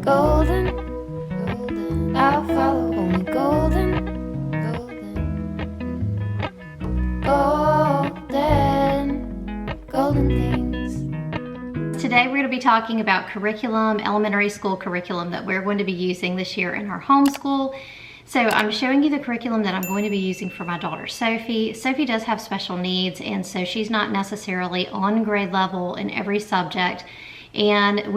Golden, golden, I'll follow only golden, golden, golden things. Today we're going to be talking about curriculum, elementary school curriculum that we're going to be using this year in our homeschool. So I'm showing you the curriculum that I'm going to be using for my daughter Sophie. Sophie does have special needs, and so she's not necessarily on grade level in every subject. And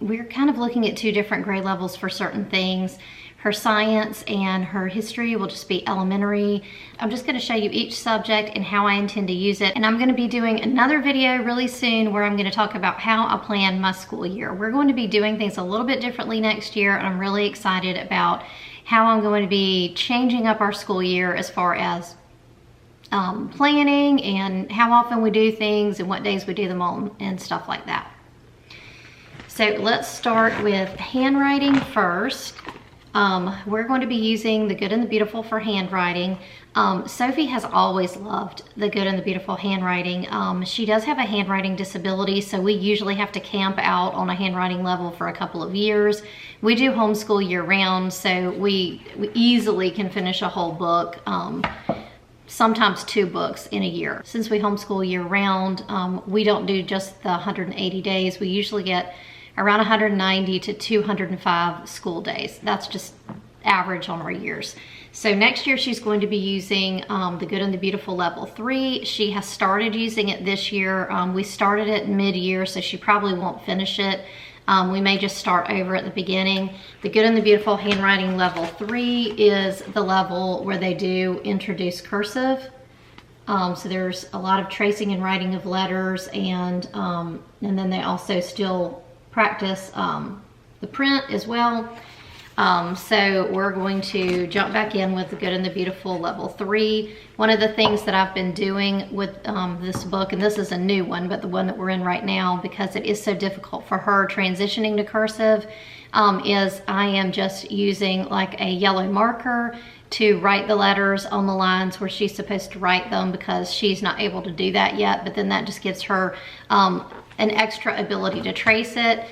we're kind of looking at two different grade levels for certain things. Her science and her history will just be elementary. I'm just going to show you each subject and how I intend to use it. And I'm going to be doing another video really soon where I'm going to talk about how I plan my school year. We're going to be doing things a little bit differently next year, and I'm really excited about how I'm going to be changing up our school year as far as planning and how often we do things and what days we do them on and stuff like that. So let's start with handwriting first. We're going to be using The Good and the Beautiful for handwriting. Sophie has always loved The Good and the Beautiful handwriting. She does have a handwriting disability, so we usually have to camp out on a handwriting level for a couple of years. We do homeschool year round, so we easily can finish a whole book, sometimes 2 books in a year. Since we homeschool year round, we don't do just the 180 days. We usually get around 190 to 205 school days. That's just average on our years. So next year she's going to be using The Good and the Beautiful Level 3. She has started using it this year. We started it mid-year, so she probably won't finish it. We may just start over at the beginning. The Good and the Beautiful Handwriting Level 3 is the level where they do introduce cursive. So there's a lot of tracing and writing of letters, and then they also still practice the print as well. So we're going to jump back in with The Good and the Beautiful Level 3. One of the things that I've been doing with this book, and this is a new one, but the one that we're in right now, because it is so difficult for her transitioning to cursive, is I am just using like a yellow marker to write the letters on the lines where she's supposed to write them, because she's not able to do that yet, but then that just gives her an extra ability to trace it.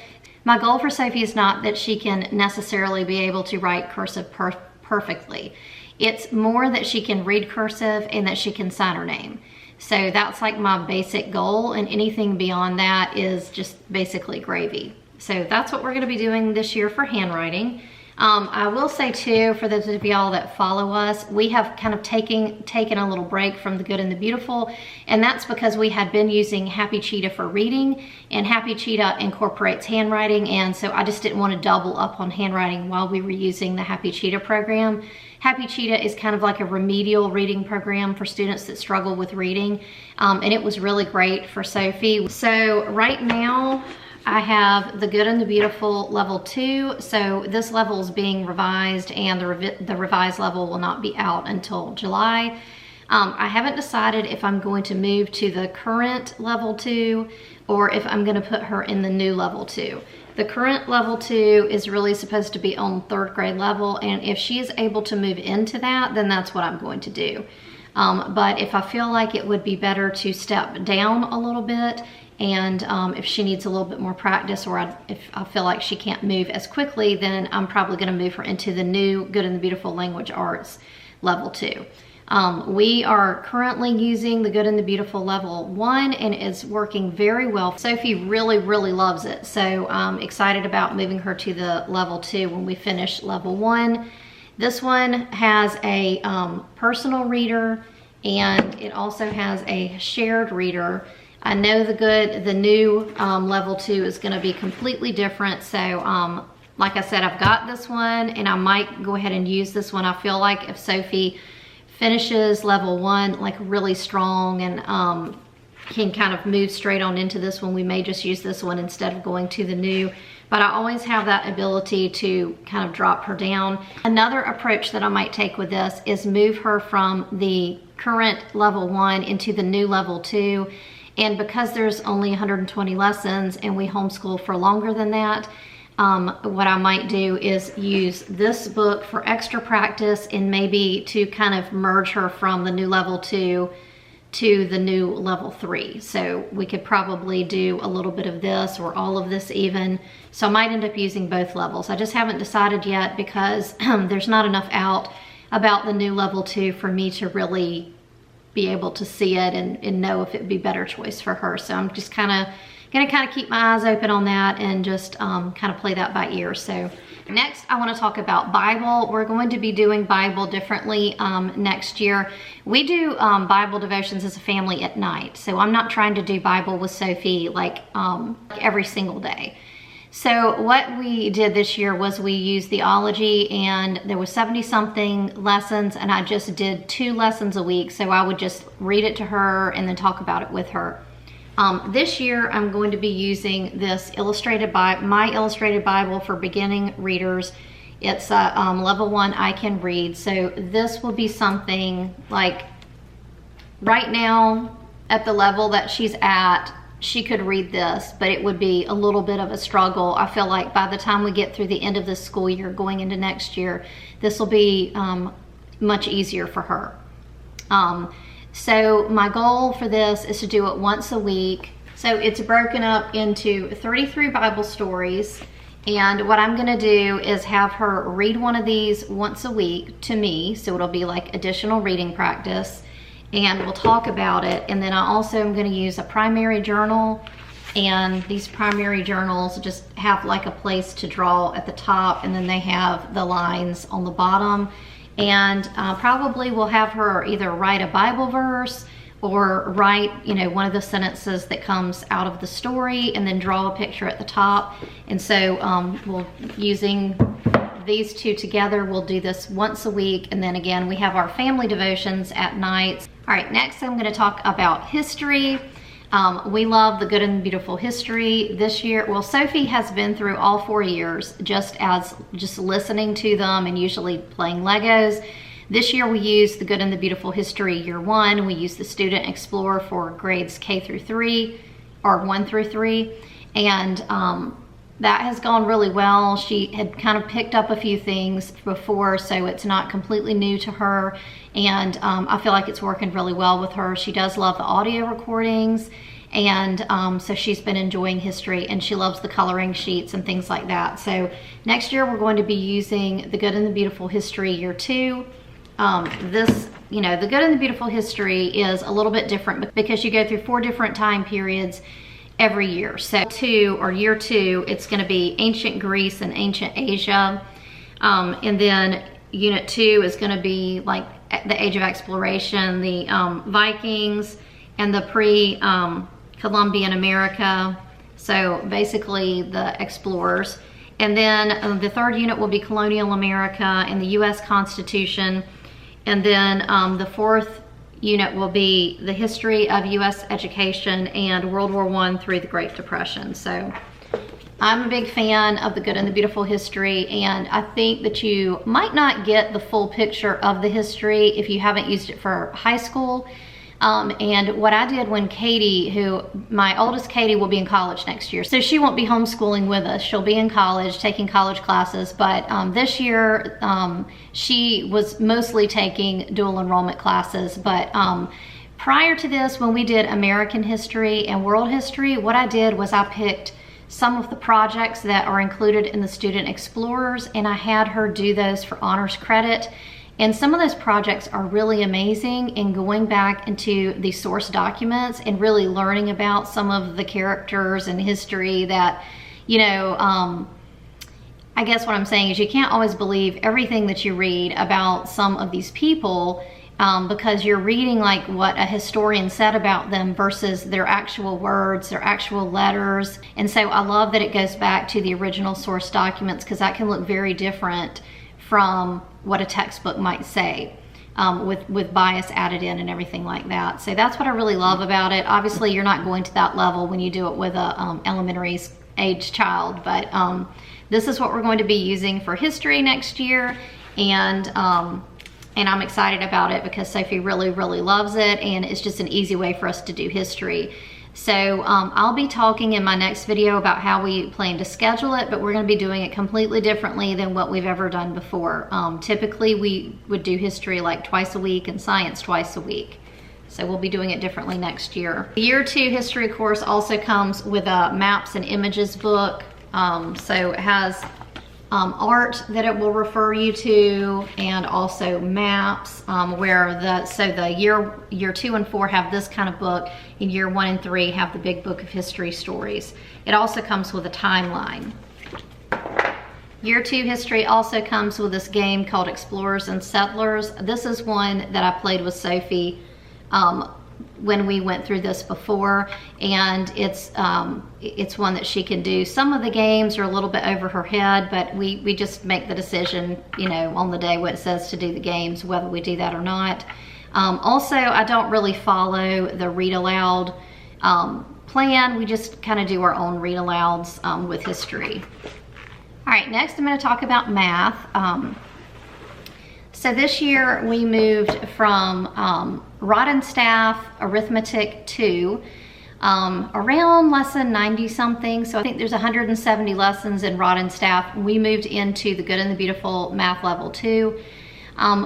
My goal for Sophie is not that she can necessarily be able to write cursive perfectly. It's more that she can read cursive and that she can sign her name. So that's like my basic goal, and anything beyond that is just basically gravy. So that's what we're going to be doing this year for handwriting. I will say too, for those of y'all that follow us, we have kind of taken a little break from The Good and the Beautiful, and that's because we had been using Happy Cheetah for reading, and Happy Cheetah incorporates handwriting, and so I just didn't want to double up on handwriting while we were using the Happy Cheetah program. Happy Cheetah is kind of like a remedial reading program for students that struggle with reading, and it was really great for Sophie. So right now, I have The Good and the Beautiful Level 2, so this level is being revised, and the revised level will not be out until July. I haven't decided if I'm going to move to the current Level 2 or if I'm going to put her in the new Level 2. The current Level 2 is really supposed to be on 3rd grade level, and if she is able to move into that, then that's what I'm going to do. But if I feel like it would be better to step down a little bit, and if she needs a little bit more practice, or if I feel like she can't move as quickly, then I'm probably going to move her into the new Good and the Beautiful Language Arts Level 2. We are currently using The Good and the Beautiful Level 1, and it's working very well. Sophie really, really loves it, so I'm excited about moving her to the Level 2 when we finish Level 1. This one has a personal reader, and it also has a shared reader. I know the new Level 2 is going to be completely different. So like I said, I've got this one, and I might go ahead and use this one. I feel like if Sophie finishes Level 1 like really strong and can kind of move straight on into this one, we may just use this one instead of going to the new. But I always have that ability to kind of drop her down. Another approach that I might take with this is move her from the current Level 1 into the new Level 2. And because there's only 120 lessons and we homeschool for longer than that, what I might do is use this book for extra practice, and maybe to kind of merge her from the new Level 2 to the new level 3. So we could probably do a little bit of this or all of this even. So I might end up using both levels. I just haven't decided yet because there's not enough out about the new level 2 for me to really be able to see it and know if it'd be a better choice for her. So I'm just gonna keep my eyes open on that and just kind of play that by ear. So next I want to talk about Bible. We're going to be doing Bible differently next year. We do Bible devotions as a family at night. So I'm not trying to do Bible with Sophie like every single day. So what we did this year was we used theology, and there was 70 something lessons, and I just did 2 lessons a week. So I would just read it to her and then talk about it with her. This year I'm going to be using this my illustrated Bible for beginning readers. It's level 1 I can read. So this will be something like right now at the level that she's at, she could read this, but it would be a little bit of a struggle. I feel like by the time we get through the end of this school year going into next year, this will be much easier for her. So my goal for this is to do it once a week. So it's broken up into 33 Bible stories. And what I'm gonna do is have her read one of these once a week to me. So it'll be like additional reading practice, and we'll talk about it. And then I also am gonna use a primary journal, and these primary journals just have like a place to draw at the top, and then they have the lines on the bottom. And probably we'll have her either write a Bible verse or write, one of the sentences that comes out of the story, and then draw a picture at the top. And so using these 2 together, we'll do this once a week. And then again, we have our family devotions at night. All right, next I'm going to talk about history. We love the Good and the Beautiful history this year. Well, Sophie has been through all 4 years just listening to them and usually playing Legos. This year we used the Good and the Beautiful history year 1. We used the Student Explorer for grades K through 3 or 1 through 3. And that has gone really well. She had kind of picked up a few things before, so it's not completely new to her. And I feel like it's working really well with her. She does love the audio recordings, and so she's been enjoying history, and she loves the coloring sheets and things like that. So next year we're going to be using the Good and the Beautiful history year 2. The Good and the Beautiful history is a little bit different because you go through 4 different time periods every year. So year 2, it's going to be ancient Greece and ancient Asia. And then unit 2 is going to be like the Age of Exploration, the Vikings, and the pre-Columbian America. So basically the explorers. And then the 3rd unit will be Colonial America and the U.S. Constitution. And then the 4th unit will be the history of U.S. education and World War I through the Great Depression. So I'm a big fan of the Good and the Beautiful history, and I think that you might not get the full picture of the history if you haven't used it for high school. And what I did when my oldest Katie will be in college next year, so she won't be homeschooling with us. She'll be in college, taking college classes, but this year she was mostly taking dual enrollment classes. But prior to this, when we did American history and world history, what I did was I picked some of the projects that are included in the Student Explorers, and I had her do those for honors credit. And some of those projects are really amazing in going back into the source documents and really learning about some of the characters and history that, I guess what I'm saying is you can't always believe everything that you read about some of these people because you're reading like what a historian said about them versus their actual words, their actual letters. And so I love that it goes back to the original source documents, because that can look very different from what a textbook might say with bias added in and everything like that. So that's what I really love about it. Obviously you're not going to that level when you do it with a elementary age child, but this is what we're going to be using for history next year. And I'm excited about it because Sophie really, really loves it, and it's just an easy way for us to do history. So I'll be talking in my next video about how we plan to schedule it, but we're going to be doing it completely differently than what we've ever done before. Typically we would do history like twice a week and science twice a week. So we'll be doing it differently next year. The Year 2 history course also comes with a maps and images book. So it has art that it will refer you to, and also maps, where the year 2 and 4 have this kind of book, and year 1 and 3 have the big book of history stories. It also comes with a timeline. Year 2 history also comes with this game called Explorers and Settlers. This is one that I played with Sophie when we went through this before, and it's one that she can do. Some of the games are a little bit over her head, but we just make the decision, you know, on the day when it says to do the games, whether we do that or not. Also, I don't really follow the read aloud plan. We just kind of do our own read alouds with history. All right, next I'm going to talk about math. So this year we moved from Rod and Staff Arithmetic 2 around lesson 90 something. So I think there's 170 lessons in Rod and Staff. We moved into the Good and the Beautiful Math Level 2.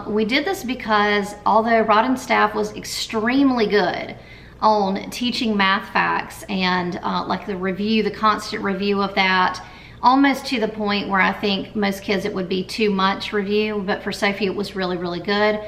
We did this because although Rod and Staff was extremely good on teaching math facts and like the constant review of that, almost to the point where I think most kids it would be too much review, but for Sophie it was really, really good.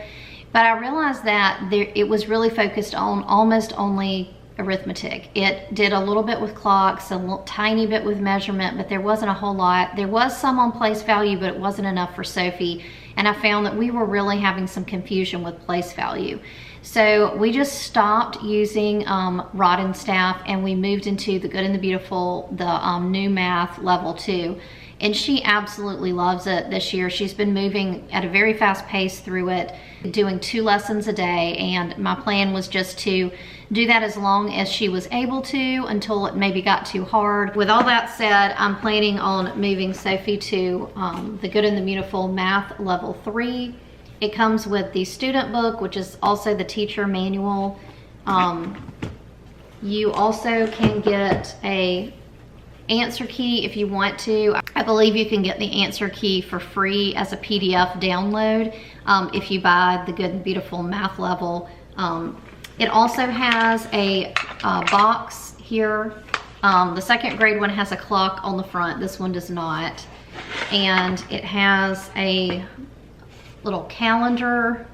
But I realized that it was really focused on almost only arithmetic. It did a little bit with clocks, a little tiny bit with measurement, but there wasn't a whole lot. There was some on place value, but it wasn't enough for Sophie. And I found that we were really having some confusion with place value. So we just stopped using Rod and Staff, and we moved into the Good and the Beautiful, the new math level 2. And she absolutely loves it this year. She's been moving at a very fast pace through it, doing 2 lessons a day. And my plan was just to do that as long as she was able to, until it maybe got too hard. With all that said, I'm planning on moving Sophie to the Good and the Beautiful Math Level 3. It comes with the student book, which is also the teacher manual. You also can get a answer key if you want to. I believe you can get the answer key for free as a PDF download if you buy the Good and Beautiful Math Level. It also has a box here. The second grade one has a clock on the front. This one does not. And it has a little calendar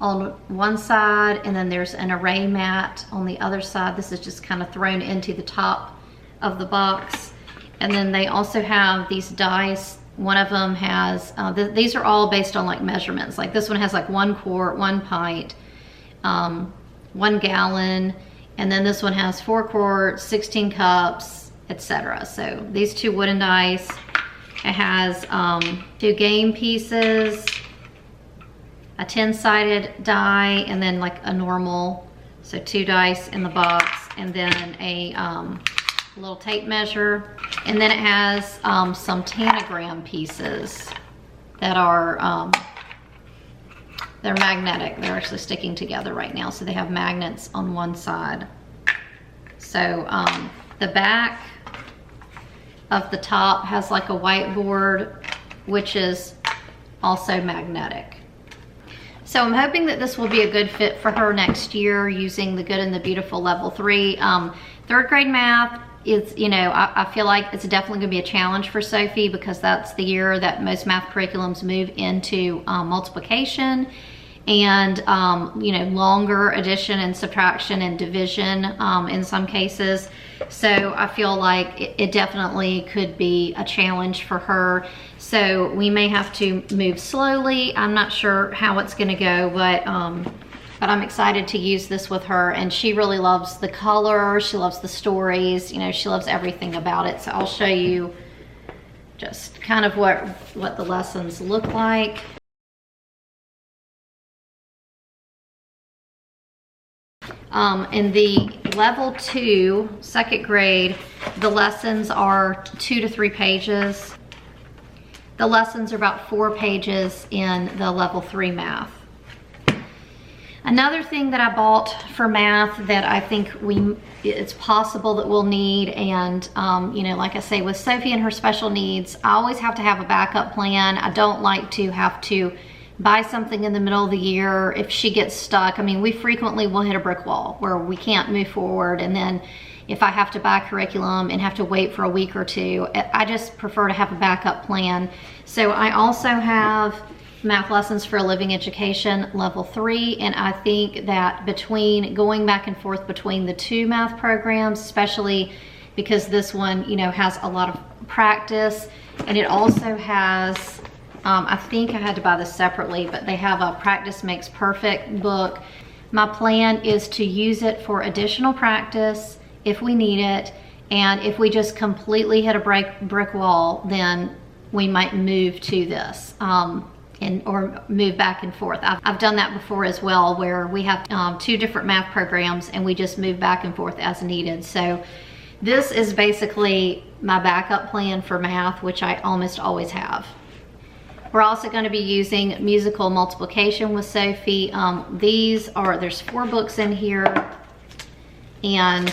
on one side, and then there's an array mat on the other side. This is just kind of thrown into the top of the box. And then they also have these dice. One of them has, these are all based on like measurements. Like this one has like 1 quart, 1 pint, 1 gallon, and then this one has 4 quarts, 16 cups, etc. So these 2 wooden dice. It has 2 game pieces, a 10-sided die, and then like a normal, so 2 dice in the box, and then a little tape measure. And then it has some tanagram pieces that are they're magnetic. They're actually sticking together right now, so they have magnets on one side. So the back of the top has like a whiteboard, which is also magnetic. So I'm hoping that this will be a good fit for her next year, using the Good and the Beautiful Level 3. 3rd grade math is, you know, I feel like it's definitely gonna be a challenge for Sophie, because that's the year that most math curriculums move into multiplication and, you know, longer addition and subtraction and division in some cases. So I feel like it definitely could be a challenge for her. So we may have to move slowly. I'm not sure how it's gonna go, but I'm excited to use this with her. And she really loves the color, she loves the stories, you know, she loves everything about it. So I'll show you just kind of what the lessons look like. In the level 2, 2nd grade, the lessons are 2 to 3 pages. The lessons are about 4 pages in the level 3 math. Another thing that I bought for math that I think it's possible that we'll need, and you know, like I say, with Sophie and her special needs, I always have to have a backup plan. I don't like to have to buy something in the middle of the year, if she gets stuck, I mean, we frequently will hit a brick wall where we can't move forward. And then if I have to buy curriculum and have to wait for a week or two, I just prefer to have a backup plan. So I also have Math Lessons for a Living Education Level 3, and I think that between going back and forth between the two math programs, especially because this one, you know, has a lot of practice, and it also has, I think I had to buy this separately, but they have a Practice Makes Perfect book. My plan is to use it for additional practice if we need it, and if we just completely hit a brick wall, then we might move to this or move back and forth. I've done that before as well, where we have two different math programs and we just move back and forth as needed. So this is basically my backup plan for math, which I almost always have. We're also going to be using musical multiplication with Sophie. There's 4 books in here, and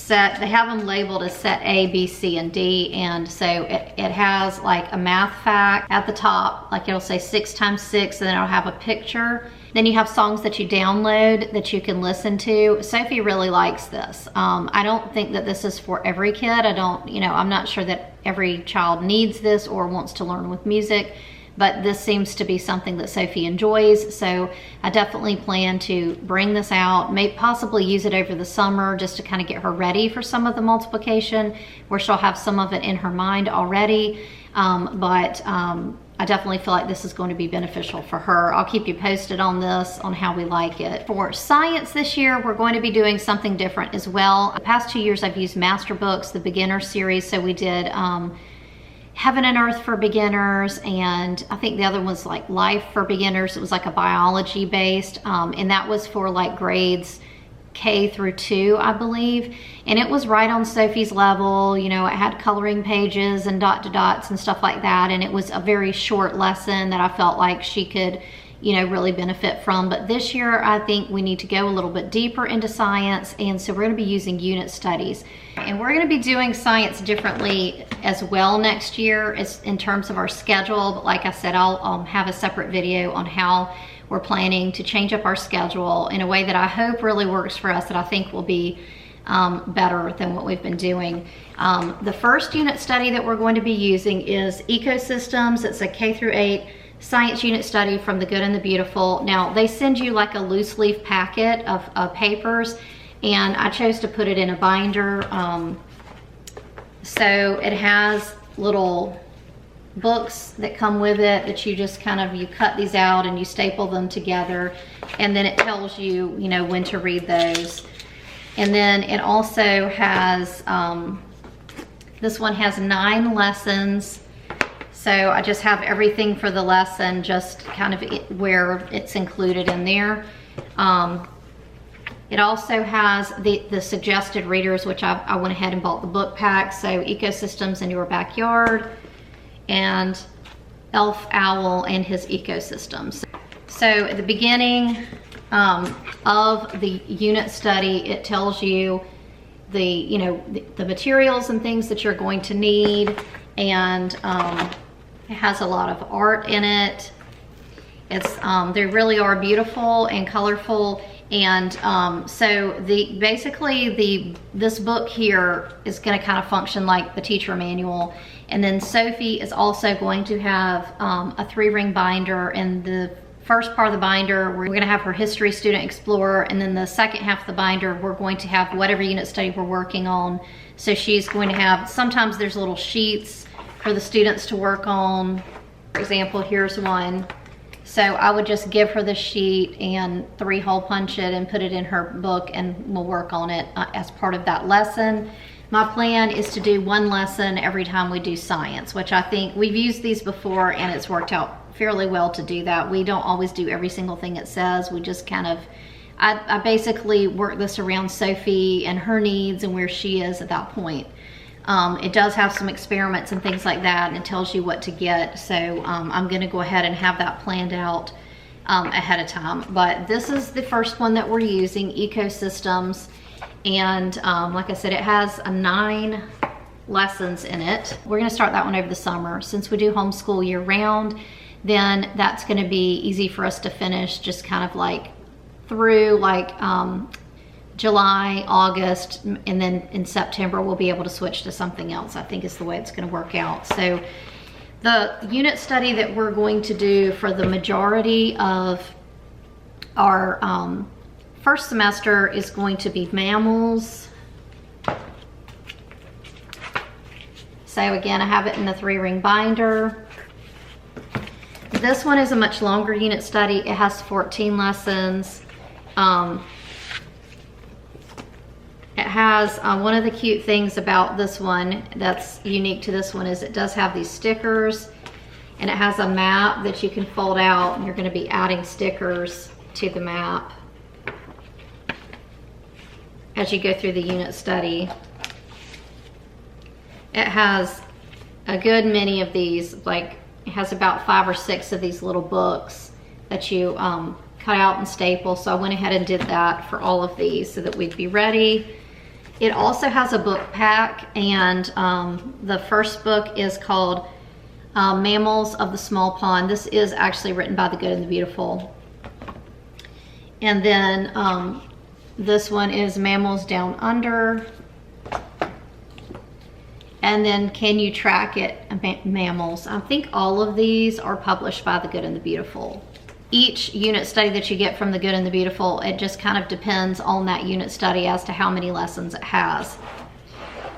they have them labeled as set A, B, C, and D, and so it has like a math fact at the top, like it'll say 6 times 6, and then it'll have a picture. Then you have songs that you download that you can listen to. Sophie really likes this. I don't think that this is for every kid. I'm not sure that every child needs this or wants to learn with music, but this seems to be something that Sophie enjoys. So I definitely plan to bring this out, possibly use it over the summer just to kind of get her ready for some of the multiplication, where she'll have some of it in her mind already. I definitely feel like this is going to be beneficial for her. I'll keep you posted on this, on how we like it. For science this year, we're going to be doing something different as well. The past 2 years, I've used Master Books, the beginner series. So we did Heaven and Earth for beginners, and I think the other was like Life for beginners. It was like a biology based, and that was for like grades K through 2, I believe. And it was right on Sophie's level. You know, it had coloring pages and dot to dots and stuff like that. And it was a very short lesson that I felt like she could, you know, really benefit from. But this year, I think we need to go a little bit deeper into science. And so we're going to be using unit studies. And we're going to be doing science differently as well next year in terms of our schedule. But like I said, I'll have a separate video on how we're planning to change up our schedule in a way that I hope really works for us, that I think will be better than what we've been doing. The first unit study that we're going to be using is Ecosystems. It's a K through 8 science unit study from The Good and the Beautiful. Now, they send you like a loose leaf packet of papers, and I chose to put it in a binder. So it has little books that come with it that you just kind of, you cut these out and you staple them together, and then it tells you, you know, when to read those. And then it also has, this one has 9 lessons. So I just have everything for the lesson, just kind of where it's included in there. It also has the suggested readers, which I went ahead and bought the book pack. So Ecosystems in Your Backyard, and Elf Owl and His Ecosystems. So at the beginning of the unit study, it tells you the materials and things that you're going to need, and it has a lot of art in it. It's they really are beautiful and colorful. And so this book here is going to kind of function like the teacher manual. And then Sophie is also going to have a 3-ring binder. In the first part of the binder, we're going to have her History Student Explorer, and then the second half of the binder, we're going to have whatever unit study we're working on. So she's going to have, sometimes there's little sheets for the students to work on. For example, here's one. So I would just give her the sheet and 3-hole punch it and put it in her book, and we'll work on it as part of that lesson. My plan is to do 1 lesson every time we do science, which I think we've used these before and it's worked out fairly well to do that. We don't always do every single thing it says. We just kind of, I basically work this around Sophie and her needs and where she is at that point. It does have some experiments and things like that, and it tells you what to get. So I'm going to go ahead and have that planned out ahead of time. But this is the first one that we're using, Ecosystems. And like I said, it has a 9 lessons in it. We're gonna start that one over the summer. Since we do homeschool year round, then that's gonna be easy for us to finish, just kind of like through like July, August, and then in September we'll be able to switch to something else. I think is the way it's gonna work out. So the unit study that we're going to do for the majority of our first semester is going to be mammals. So again, I have it in the 3-ring binder. This one is a much longer unit study. It has 14 lessons. It has one of the cute things about this one that's unique to this one is it does have these stickers, and it has a map that you can fold out, and you're going to be adding stickers to the map as you go through the unit study. It has a good many of these, like it has about 5 or 6 of these little books that you cut out and staple. So I went ahead and did that for all of these so that we'd be ready. It also has a book pack, and the first book is called Mammals of the Small Pond. This is actually written by the Good and the Beautiful. And then this one is Mammals Down Under. And then Can You Track It? Mammals. I think all of these are published by the Good and the Beautiful. Each unit study that you get from the Good and the Beautiful, it just kind of depends on that unit study as to how many lessons it has.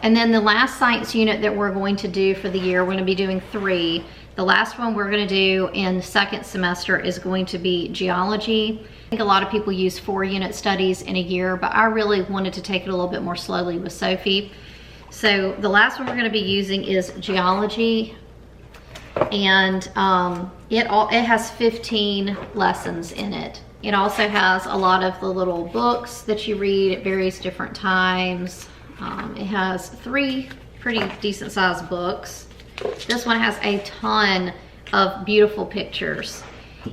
And then the last science unit that we're going to do for the year, we're going to be doing 3. The last one we're going to do in second semester is going to be geology. I think a lot of people use 4 unit studies in a year, but I really wanted to take it a little bit more slowly with Sophie. So the last one we're going to be using is geology, and it has 15 lessons in it. It also has a lot of the little books that you read at various different times. It has 3 pretty decent sized books. This one has a ton of beautiful pictures.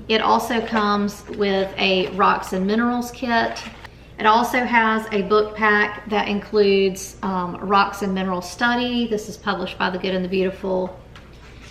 It also comes with a rocks and minerals kit. It also has a book pack that includes Rocks and Mineral Study. This is published by the Good and the Beautiful.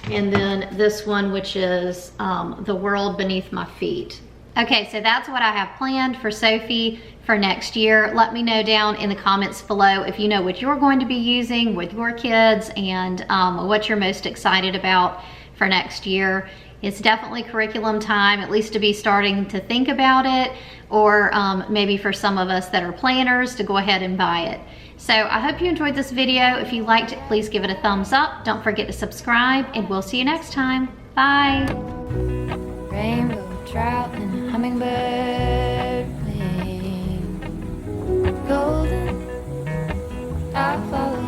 And then this one, which is The World Beneath My Feet. Okay, so that's what I have planned for Sophie for next year. Let me know down in the comments below if you know what you're going to be using with your kids and what you're most excited about for next year. It's definitely curriculum time, at least to be starting to think about it, or maybe for some of us that are planners to go ahead and buy it. So I hope you enjoyed this video. If you liked it, please give it a thumbs up. Don't forget to subscribe, and we'll see you next time. Bye. Rainbow trout and hummingbird wing. Golden, I follow.